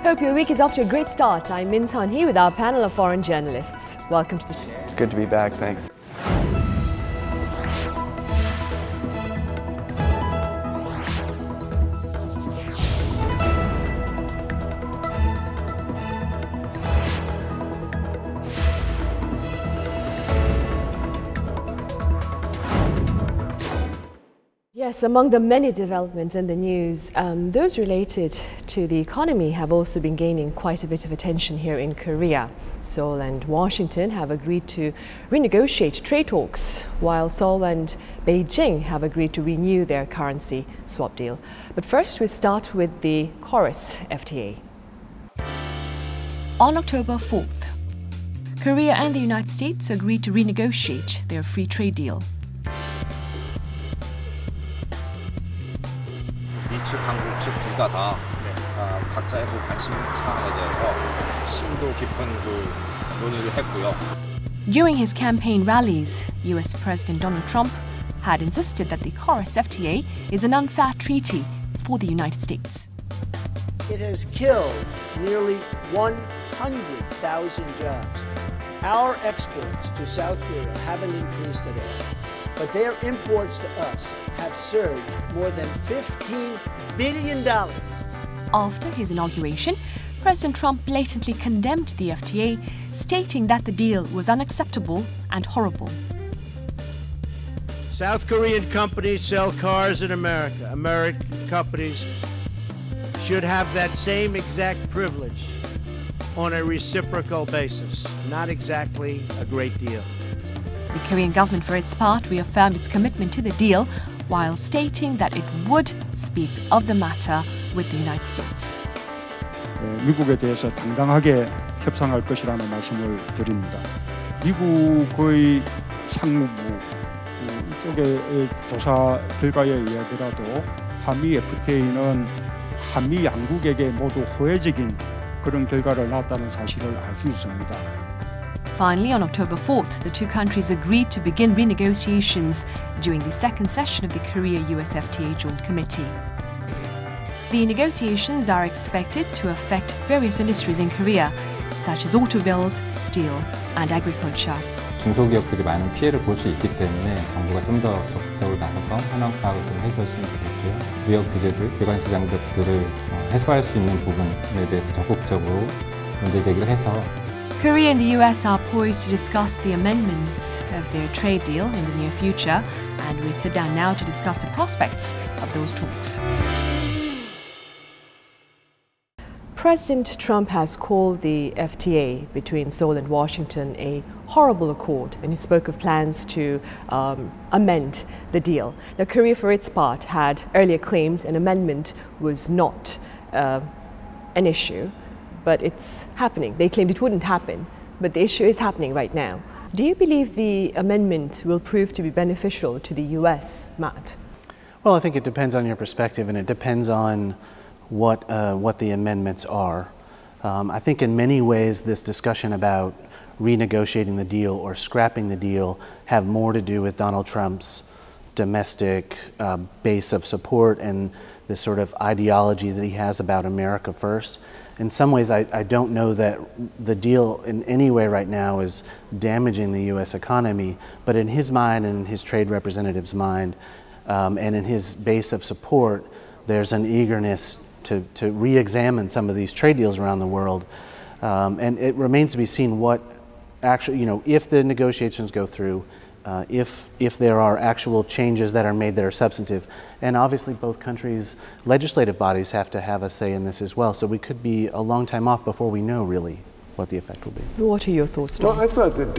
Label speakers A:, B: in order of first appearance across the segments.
A: Hope your week is off to a great start. I'm Min San Hee with our panel of foreign journalists. Welcome to the show.
B: Good to be back, thanks.
A: Yes, among the many developments in the news, those related to the economy have also been gaining quite a bit of attention here in Korea. Seoul and Washington have agreed to renegotiate trade talks, while Seoul and Beijing have agreed to renew their currency swap deal. But first, we start with the KORUS FTA. On October 4th, Korea and the United States agreed to renegotiate their free trade deal.
C: 이측 한국 측 둘 다 각자의 관심 사항에 대해서 심도 깊은 논의를 했고요.
A: During his campaign rallies, US President Donald Trump had insisted that the KORUS FTA is an unfair treaty for the United States.
D: It has killed nearly 100,000 jobs. Our exports to South Korea haven't increased at all, but their imports to us have surged more than $15 billion.
A: After his inauguration, President Trump blatantly condemned the FTA, stating that the deal was unacceptable and horrible.
D: South Korean companies sell cars in America. American companies should have that same exact privilege on a reciprocal basis. Not exactly a great deal.
A: The Korean government, for its part, reaffirmed its commitment to the deal while stating that it would speak of the matter with the United States.
E: 미국에 대해서 당당하게 협상할 것이라는 말씀을 드립니다. 미국의 상무부 이쪽의 조사 결과에 의하더라도 한미 FTA는 한미 양국에게 모두 호혜적인 그런 결과를 낳았다는 사실을 알 수 있습니다.
A: Finally, on October 4th, the two countries agreed to begin renegotiations during the second session of the Korea-US FTA Joint Committee. The negotiations are expected to affect various industries in Korea, such as automobiles, steel and agriculture.
F: 중소기업들이 많은 피해를 볼 수 있기 때문에 정부가 좀 더 적극적으로 나서서 현황 파악을 좀 해줬으면 좋겠고요. 무역 규제들, 기관시 장벽들을 해소할 수 있는 부분에 대해 적극적으로 문제 제기를 해서
A: Korea and the US are poised to discuss the amendments of their trade deal in the near future, and we sit down now to discuss the prospects of those talks. President Trump has called the FTA between Seoul and Washington a horrible accord, and he spoke of plans to amend the deal. Now, Korea, for its part, had earlier claims an amendment was not an issue, but it's happening. They claimed it wouldn't happen, but the issue is happening right now. Do you believe the amendment will prove to be beneficial to the US, Matt?
G: Well, I think it depends on your perspective, and it depends on what the amendments are. I think in many ways this discussion about renegotiating the deal or scrapping the deal have more to do with Donald Trump's domestic base of support and this sort of ideology that he has about America first. In some ways, I don't know that the deal in any way right now is damaging the US economy, but in his mind and in his trade representative's mind and in his base of support, there's an eagerness to re-examine some of these trade deals around the world. And it remains to be seen what actually, if the negotiations go through, if there are actual changes that are made that are substantive. And obviously both countries' legislative bodies have to have a say in this as well. So we could be a long time off before we know really what the effect will be.
A: What are your thoughts, Tom?
H: Well, I thought that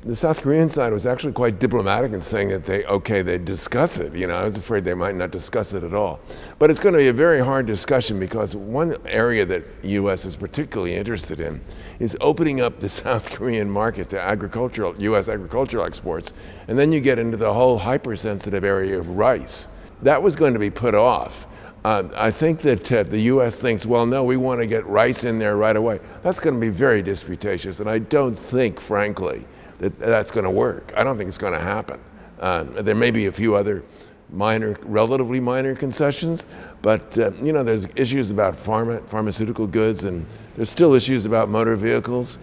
H: the South Korean side was actually quite diplomatic in saying that they'd discuss it. I was afraid they might not discuss it at all. But it's going to be a very hard discussion because one area that U.S. is particularly interested in is opening up the South Korean market to U.S. agricultural exports. And then you get into the whole hypersensitive area of rice. That was going to be put off. I think that the U.S. thinks, well, no, we want to get rice in there right away. That's going to be very disputatious, and I don't think, frankly, that that's going to work. I don't think it's going to happen. There may be a few other relatively minor concessions, but you know, there's issues about pharmaceutical goods, and there's still issues about motor vehicles,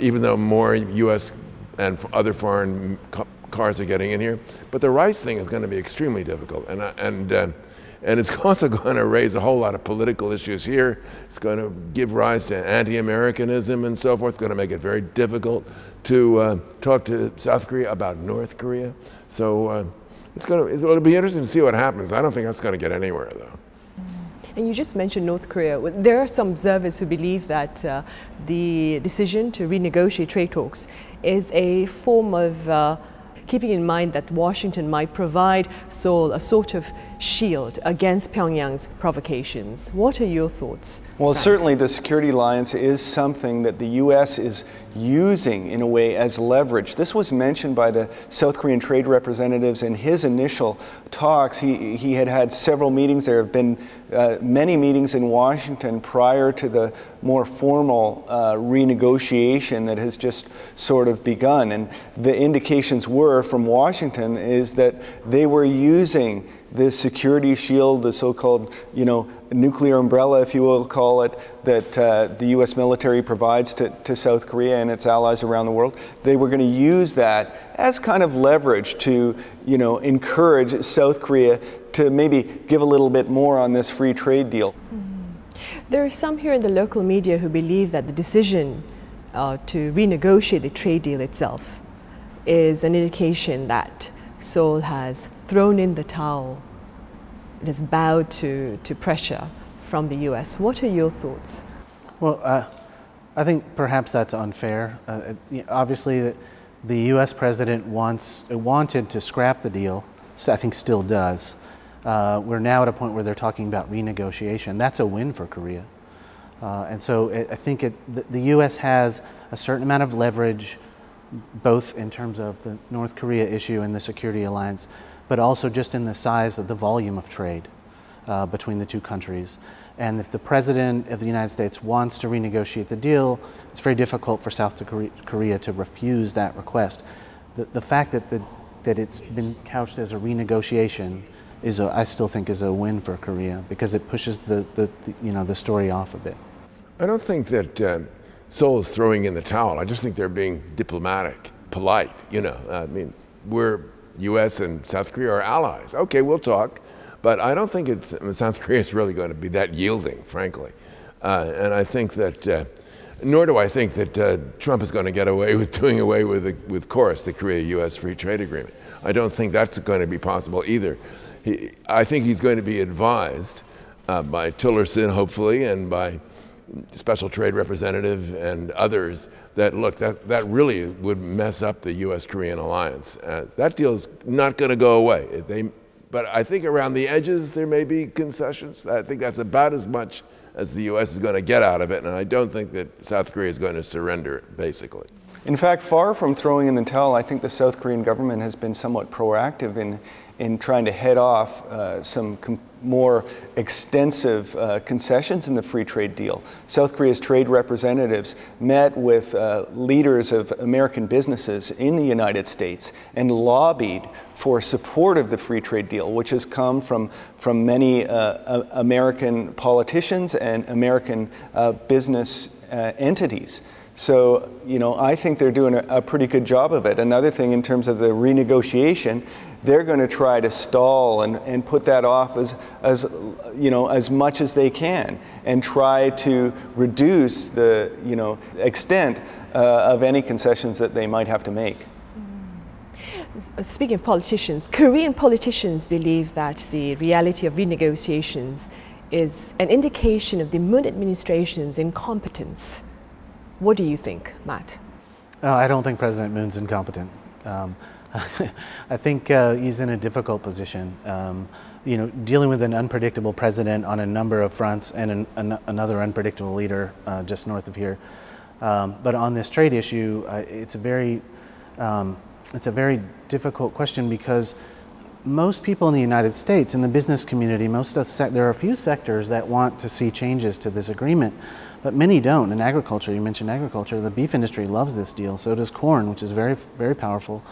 H: even though more U.S. and other foreign cars are getting in here. But the rice thing is going to be extremely difficult, and it's also going to raise a whole lot of political issues here. It's going to give rise to anti-Americanism and so forth. It's going to make it very difficult to talk to South Korea about North Korea. So it'll be interesting to see what happens. I don't think that's going to get anywhere, though.
A: And you just mentioned North Korea. There are some observers who believe that the decision to renegotiate trade talks is a form of keeping in mind that Washington might provide Seoul a sort of shield against Pyongyang's provocations. What are your thoughts?
B: Well, certainly the security alliance is something that the U.S. is using in a way as leverage. This was mentioned by the South Korean trade representatives in his initial talks. He had had several meetings. There have been many meetings in Washington prior to the more formal renegotiation that has just sort of begun. And the indications were from Washington is that they were using this security shield, the so-called, nuclear umbrella, if you will call it, that the U.S. military provides to South Korea and its allies around the world. They were going to use that as kind of leverage to, encourage South Korea to maybe give a little bit more on this free trade deal.
A: There are some here in the local media who believe that the decision to renegotiate the trade deal itself is an indication that Seoul has thrown in the towel. It has bowed to pressure from the U.S. What are your thoughts?
G: Well, I think perhaps that's unfair. Obviously, the U.S. president wanted to scrap the deal, I think still does. We're now at a point where they're talking about renegotiation. That's a win for Korea. And so I think the U.S. has a certain amount of leverage, both in terms of the North Korea issue and the security alliance, but also just in the size of the volume of trade between the two countries. And if the President of the United States wants to renegotiate the deal, it's very difficult for South Korea to refuse that request. The fact that it's been couched as a renegotiation I still think is a win for Korea, because it pushes the story off a bit.
H: I don't think that Seoul is throwing in the towel. I just think they're being diplomatic, polite. I mean, we're U.S. and South Korea are allies. Okay, we'll talk, but I don't think South Korea is really going to be that yielding, frankly. And I think that, nor do I think that Trump is going to get away with doing away with KORUS, the Korea-US Free Trade Agreement. I don't think that's going to be possible either. I think he's going to be advised by Tillerson, hopefully, and by Special Trade Representative and others that, look, that really would mess up the U.S.-Korean alliance. That deal's not going to go away. But I think around the edges there may be concessions. I think that's about as much as the U.S. is going to get out of it, and I don't think that South Korea is going to surrender it, basically.
B: In fact, far from throwing in the towel, I think the South Korean government has been somewhat proactive in trying to head off some more extensive concessions in the free trade deal. South Korea's trade representatives met with leaders of American businesses in the United States and lobbied for support of the free trade deal, which has come from many American politicians and American business entities. So, I think they're doing a pretty good job of it. Another thing in terms of the renegotiation, they're going to try to stall and put that off as much as they can, and try to reduce the extent of any concessions that they might have to make.
A: Speaking of politicians, Korean politicians believe that the reality of renegotiations is an indication of the Moon administration's incompetence. What do you think, Matt?
G: I don't think President Moon's incompetent. I think he's in a difficult position. Dealing with an unpredictable president on a number of fronts, and another unpredictable leader just north of here. But on this trade issue, it's a very difficult question, because most people in the United States, in the business community, there are a few sectors that want to see changes to this agreement, but many don't. In agriculture, you mentioned agriculture, the beef industry loves this deal. So does corn, which is very, very powerful.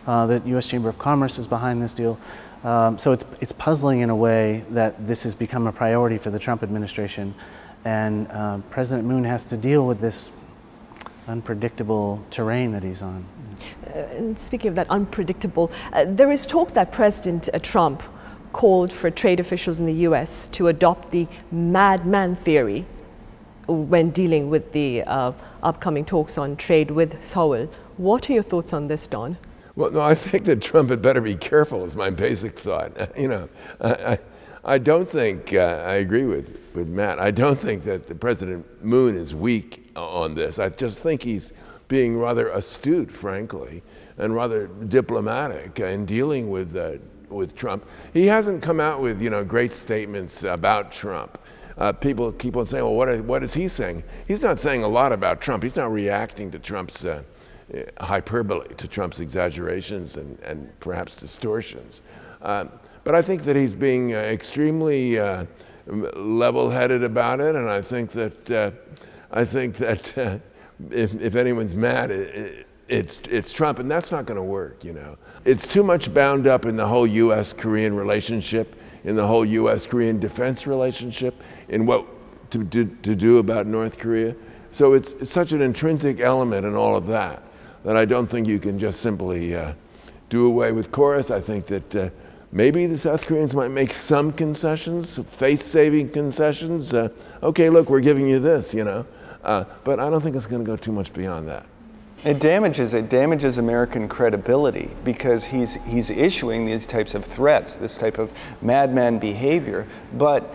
G: The U.S. Chamber of Commerce is behind this deal. So it's puzzling in a way that this has become a priority for the Trump administration, and President Moon has to deal with this unpredictable terrain that he's on.
A: And speaking of that unpredictable, there is talk that President Trump called for trade officials in the US to adopt the madman theory when dealing with the upcoming talks on trade with Seoul. What are your thoughts on this, Don?
H: Well, no, I think that Trump had better be careful is my basic thought. You know, I don't think, I agree with Matt, I don't think that the President Moon is weak on this. I just think he's being rather astute, frankly, and rather diplomatic in dealing with Trump. He hasn't come out with, you know, great statements about Trump. People keep on saying, well, what is he saying? He's not saying a lot about Trump. He's not reacting to Trump's hyperbole, to Trump's exaggerations and perhaps distortions. But I think that he's being extremely level-headed about it, and I think that if anyone's mad, it's Trump, and that's not going to work. You know, it's too much bound up in the whole U.S.-Korean relationship, in the whole U.S.-Korean defense relationship, in what to do about North Korea. So it's such an intrinsic element in all of that I don't think you can just simply do away with KORUS. I think that maybe the South Koreans might make some concessions, face-saving concessions. Okay, look, we're giving you this, you know. But I don't think it's going to go too much beyond that.
B: It damages American credibility because he's issuing these types of threats, this type of madman behavior, but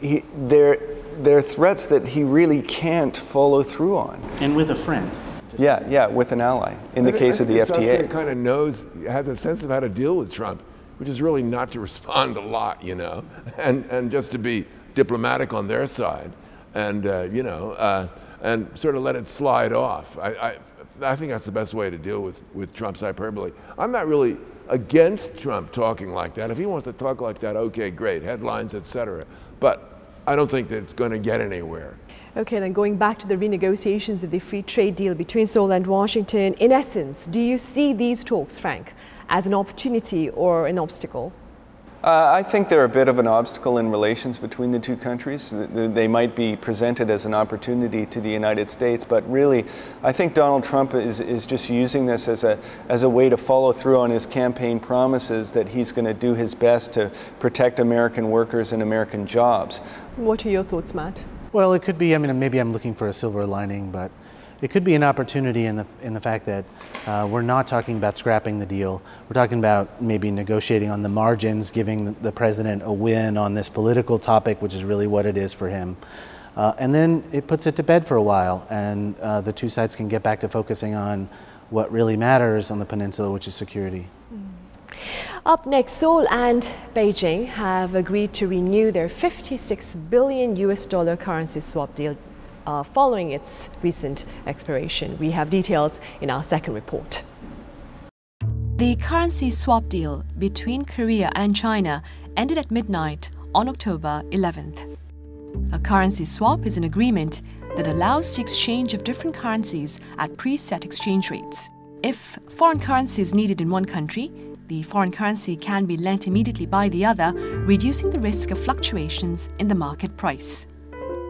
B: they're threats that he really can't follow through on.
I: And with a friend.
B: Yeah, with an ally, in the case of the FTA.
H: South Korea kind of knows, has a sense of how to deal with Trump, which is really not to respond a lot, you know, and just to be diplomatic on their side, and you know, and sort of let it slide off. I think that's the best way to deal with Trump's hyperbole. I'm not really against Trump talking like that. If he wants to talk like that, okay, great, headlines, etc. But I don't think that it's going to get anywhere.
A: Okay, then going back to the renegotiations of the free trade deal between Seoul and Washington, in essence, do you see these talks, Frank, as an opportunity or an obstacle?
B: I think they're a bit of an obstacle in relations between the two countries. They might be presented as an opportunity to the United States, but really, I think Donald Trump is just using this as a way to follow through on his campaign promises that he's going to do his best to protect American workers and American jobs.
A: What are your thoughts, Matt?
G: Well, it could be, I mean, maybe I'm looking for a silver lining, but it could be an opportunity in the fact that we're not talking about scrapping the deal. We're talking about maybe negotiating on the margins, giving the president a win on this political topic, which is really what it is for him. And then it puts it to bed for a while, and the two sides can get back to focusing on what really matters on the peninsula, which is security.
A: Up next, Seoul and Beijing have agreed to renew their $56 billion currency swap deal following its recent expiration. We have details in our second report.
J: The currency swap deal between Korea and China ended at midnight on October 11th. A currency swap is an agreement that allows the exchange of different currencies at preset exchange rates. If foreign currency is needed in one country, the foreign currency can be lent immediately by the other, reducing the risk of fluctuations in the market price.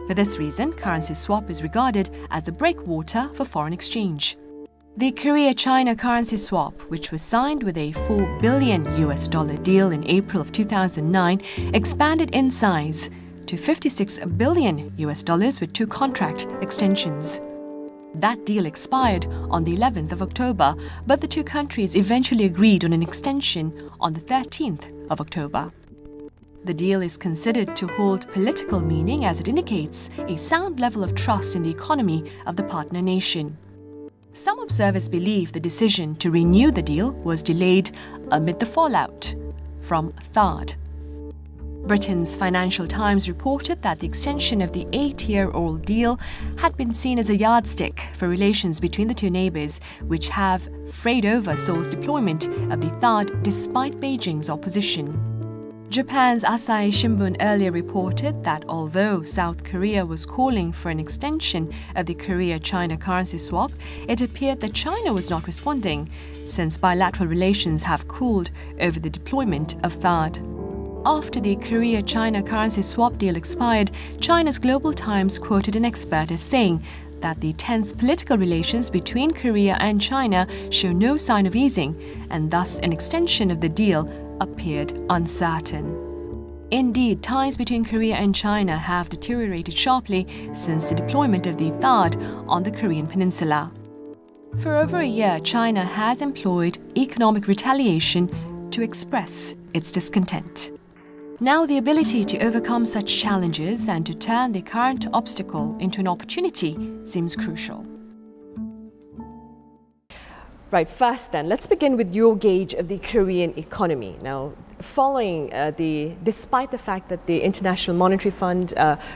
J: For this reason, currency swap is regarded as a breakwater for foreign exchange. The Korea-China currency swap, which was signed with a $4 billion deal in April of 2009, expanded in size to $56 billion with 2 contract extensions. That deal expired on the 11th of October, but the two countries eventually agreed on an extension on the 13th of October. The deal is considered to hold political meaning as it indicates a sound level of trust in the economy of the partner nation. Some observers believe the decision to renew the deal was delayed amid the fallout from THAAD. Britain's Financial Times reported that the extension of the 8-year-old deal had been seen as a yardstick for relations between the two neighbours, which have frayed over Seoul's deployment of the THAAD despite Beijing's opposition. Japan's Asahi Shimbun earlier reported that although South Korea was calling for an extension of the Korea-China currency swap, it appeared that China was not responding, since bilateral relations have cooled over the deployment of THAAD. After the Korea-China currency swap deal expired, China's Global Times quoted an expert as saying that the tense political relations between Korea and China show no sign of easing, and thus an extension of the deal appeared uncertain. Indeed, ties between Korea and China have deteriorated sharply since the deployment of the THAAD on the Korean peninsula. For over a year, China has employed economic retaliation to express its discontent. Now, the ability to overcome such challenges and to turn the current obstacle into an opportunity seems crucial.
A: Right, first then, let's begin with your gauge of the Korean economy. Now, following despite the fact that the International Monetary Fund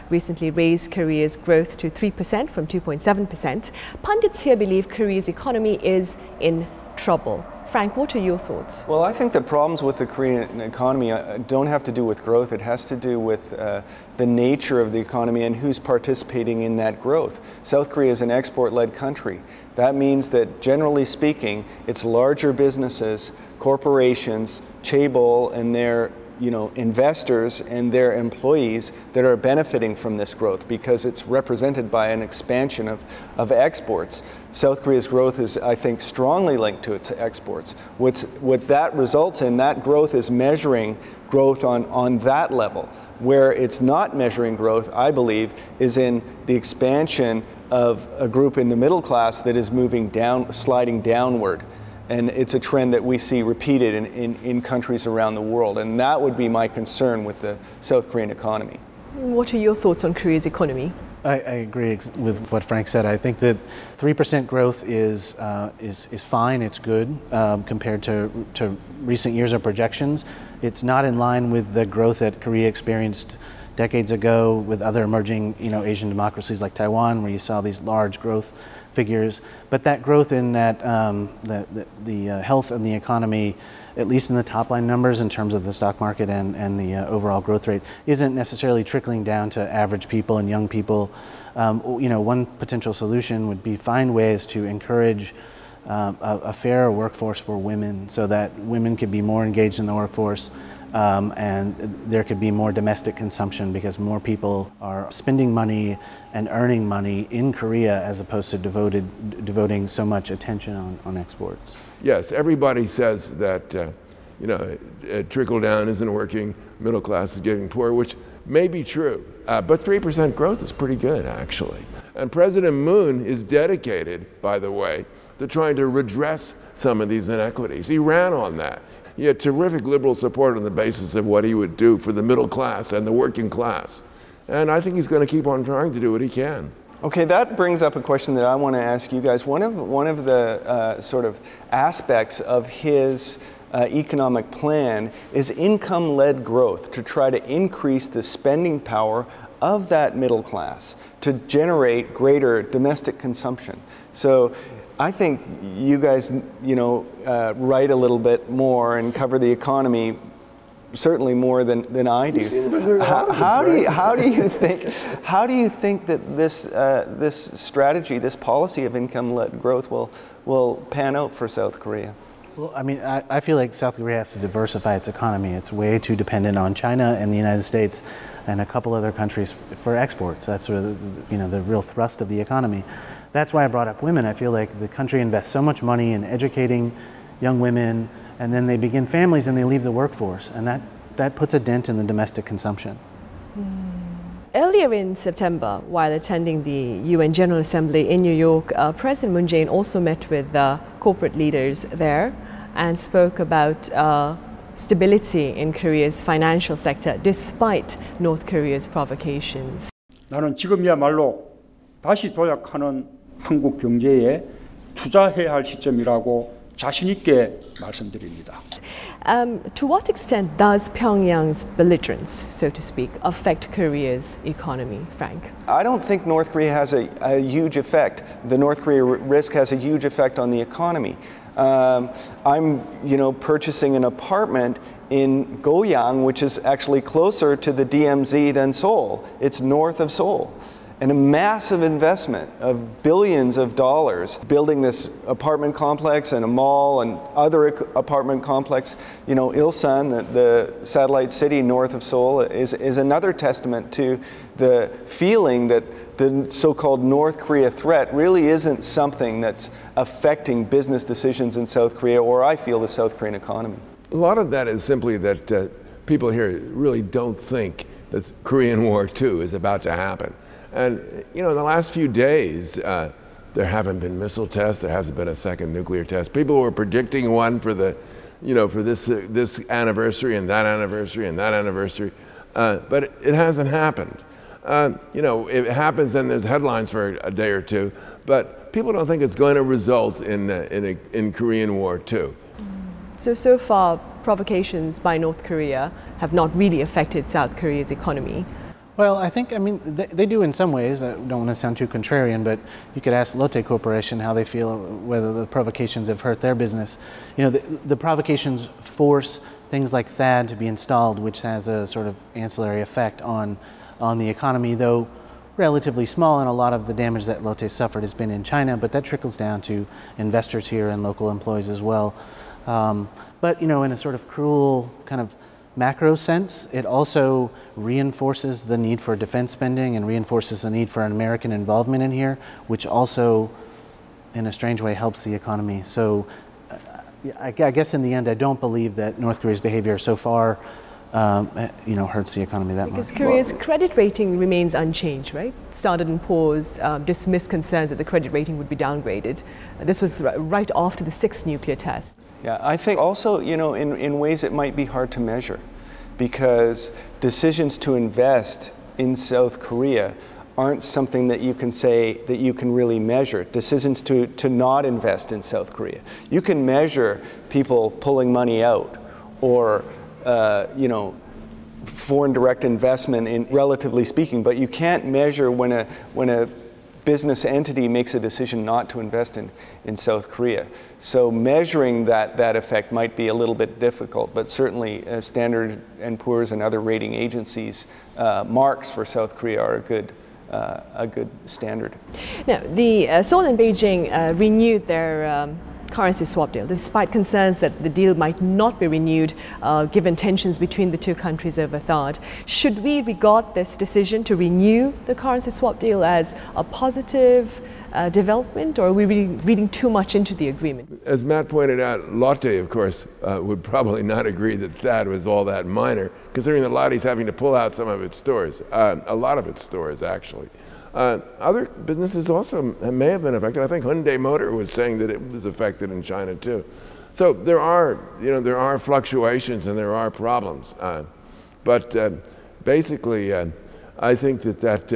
A: recently raised Korea's growth to 3% from 2.7%, pundits here believe Korea's economy is in trouble. Frank, what are your thoughts?
B: Well, I think the problems with the Korean economy don't have to do with growth. It has to do with the nature of the economy and who's participating in that growth. South Korea is an export-led country. That means that, generally speaking, it's larger businesses, corporations, chaebol, and their investors and their employees that are benefiting from this growth because it's represented by an expansion of exports. South Korea's growth is, I think, strongly linked to its exports. What that results in, that growth is measuring growth on that level. Where it's not measuring growth, I believe, is in the expansion of a group in the middle class that is moving down, sliding downward. And it's a trend that we see repeated in countries around the world. And that would be my concern with the South Korean economy.
A: What are your thoughts on Korea's economy?
G: I agree with what Frank said. I think that 3% growth is fine. It's good compared to recent years of projections. It's not in line with the growth that Korea experienced decades ago with other emerging Asian democracies like Taiwan, where you saw these large growth figures. But that growth in that the health of the economy, at least in the top line numbers in terms of the stock market and the overall growth rate, isn't necessarily trickling down to average people and young people. One potential solution would be find ways to encourage a fairer workforce for women so that women could be more engaged in the workforce. And there could be more domestic consumption because more people are spending money and earning money in Korea as opposed to devoting so much attention on exports.
H: Yes, everybody says that trickle down isn't working, middle class is getting poor, which may be true, but 3% growth is pretty good actually. And President Moon is dedicated, by the way, to trying to redress some of these inequities. He ran on that. He had terrific liberal support on the basis of what he would do for the middle class and the working class. And I think he's going to keep on trying to do what he can.
B: Okay, that brings up a question that I want to ask you guys. One of the sort of aspects of his economic plan is income-led growth to try to increase the spending power of that middle class to generate greater domestic consumption. So I think you guys, write a little bit more and cover the economy certainly more than I do. How do you think that this strategy, this policy of income-led growth will pan out for South Korea?
G: Well, I mean, I feel like South Korea has to diversify its economy. It's way too dependent on China and the United States and a couple other countries for exports. That's sort of the real thrust of the economy. That's why I brought up women. I feel like the country invests so much money in educating young women, and then they begin families and they leave the workforce, and that puts a dent in the domestic consumption.
A: Earlier in September, while attending the UN General Assembly in New York, President Moon Jae-in also met with corporate leaders there and spoke about stability in Korea's financial sector despite North Korea's provocations.
I: 나는 지금이야말로 다시 도약하는 한국 경제에 투자해야 할 시점이라고 자신 있게 말씀드립니다.
A: To what extent does Pyongyang's belligerence, so to speak, affect Korea's economy, Frank?
B: I don't think North Korea has a huge effect. The North Korea risk has a huge effect on the economy. I'm, purchasing an apartment in Goyang, which is actually closer to the DMZ than Seoul. It's north of Seoul. And a massive investment of billions of dollars building this apartment complex and a mall and other apartment complex. Ilsan, the satellite city north of Seoul, is another testament to the feeling that the so-called North Korea threat really isn't something that's affecting business decisions in South Korea, or I feel the South Korean economy.
H: A lot of that is simply that people here really don't think that Korean War II is about to happen. And in the last few days, there haven't been missile tests. There hasn't been a second nuclear test. People were predicting one for the, for this anniversary and that anniversary and that anniversary, but it hasn't happened. If it happens, then there's headlines for a day or two, but people don't think it's going to result in Korean War II.
A: So far, provocations by North Korea have not really affected South Korea's economy.
G: Well, I think, they do in some ways. I don't want to sound too contrarian, but you could ask Lotte Corporation how they feel, whether the provocations have hurt their business. The provocations force things like THAAD to be installed, which has a sort of ancillary effect on the economy, though relatively small, and a lot of the damage that Lotte suffered has been in China, but that trickles down to investors here and local employees as well. But, in a sort of cruel kind of macro sense, it also reinforces the need for defense spending and reinforces the need for an American involvement in here, which also, in a strange way, helps the economy. So I guess in the end, I don't believe that North Korea's behavior so far hurts the economy that much.
A: Because Korea's credit rating remains unchanged, right? Standard & Poor's dismissed concerns that the credit rating would be downgraded. This was right after the 6th nuclear test.
B: Yeah, I think also, in ways it might be hard to measure, because decisions to invest in South Korea aren't something that you can say that you can really measure. Decisions to not invest in South Korea. You can measure people pulling money out, or foreign direct investment, relatively speaking, but you can't measure when a business entity makes a decision not to invest in South Korea. So measuring that effect might be a little bit difficult, but certainly Standard & Poor's and other rating agencies' marks for South Korea are a good standard.
A: Now, the Seoul and Beijing renewed their currency swap deal, despite concerns that the deal might not be renewed given tensions between the two countries over THAAD. Should we regard this decision to renew the currency swap deal as a positive development, or are we reading too much into the agreement?
H: As Matt pointed out, Lotte, of course, would probably not agree that THAAD was all that minor, considering that Lotte's having to pull out some of its stores, a lot of its stores, actually. Other businesses also may have been affected. I think Hyundai Motor was saying that it was affected in China too. So there are fluctuations and there are problems. But basically, I think that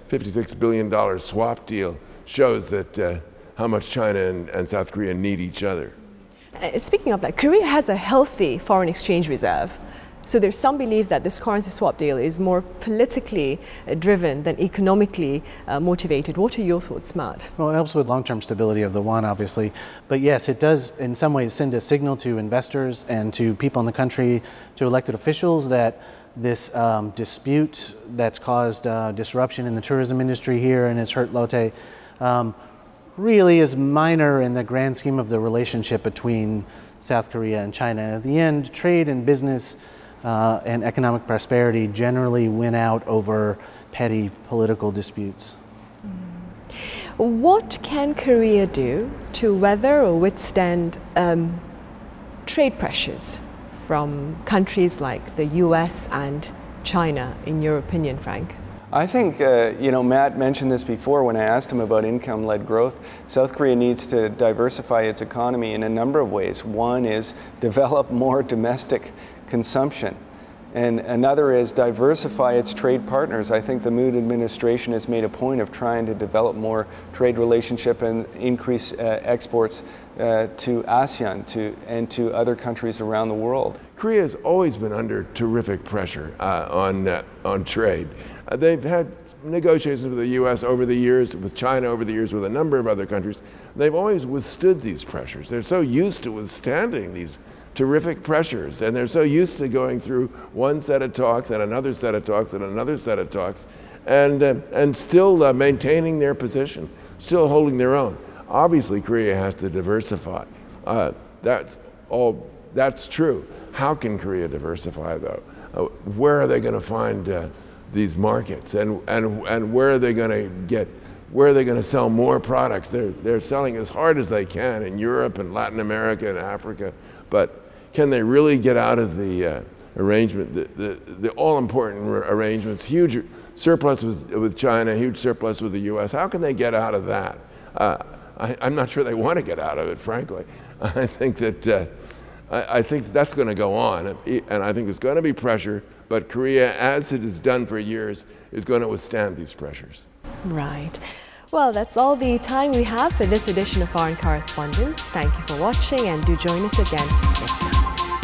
H: $56 billion swap deal shows that how much China and South Korea need each other.
A: Speaking of that, Korea has a healthy foreign exchange reserve. So there's some belief that this currency swap deal is more politically driven than economically motivated. What are your thoughts, Matt?
G: Well, it helps with long-term stability of the won, obviously. But yes, it does in some ways send a signal to investors and to people in the country, to elected officials, that this dispute that's caused disruption in the tourism industry here and has hurt Lotte really is minor in the grand scheme of the relationship between South Korea and China. At the end, trade and business and economic prosperity generally win out over petty political disputes.
A: What can Korea do to weather or withstand trade pressures from countries like the US and China, in your opinion, Frank?
B: I think, Matt mentioned this before when I asked him about income-led growth. South Korea needs to diversify its economy in a number of ways. One is develop more domestic consumption. And another is diversify its trade partners. I think the Moon administration has made a point of trying to develop more trade relationship and increase exports to ASEAN and to other countries around the world.
H: Korea has always been under terrific pressure on trade. They've had negotiations with the U.S. over the years, with China over the years, with a number of other countries. They've always withstood these pressures. They're so used to withstanding these terrific pressures, and they're so used to going through one set of talks and another set of talks and another set of talks, and still maintaining their position, still holding their own. Obviously, Korea has to diversify. That's true. How can Korea diversify, though? Where are they going to find these markets, and where are they going to get? Where are they going to sell more products? They're selling as hard as they can in Europe and Latin America and Africa, but can they really get out of the arrangement, the all-important arrangements, huge surplus with China, huge surplus with the U.S.? How can they get out of that? I'm not sure they want to get out of it, frankly. I think that's going to go on, and I think there's going to be pressure, but Korea, as it has done for years, is going to withstand these pressures.
A: Right. Well, that's all the time we have for this edition of Foreign Correspondents. Thank you for watching, and do join us again next time.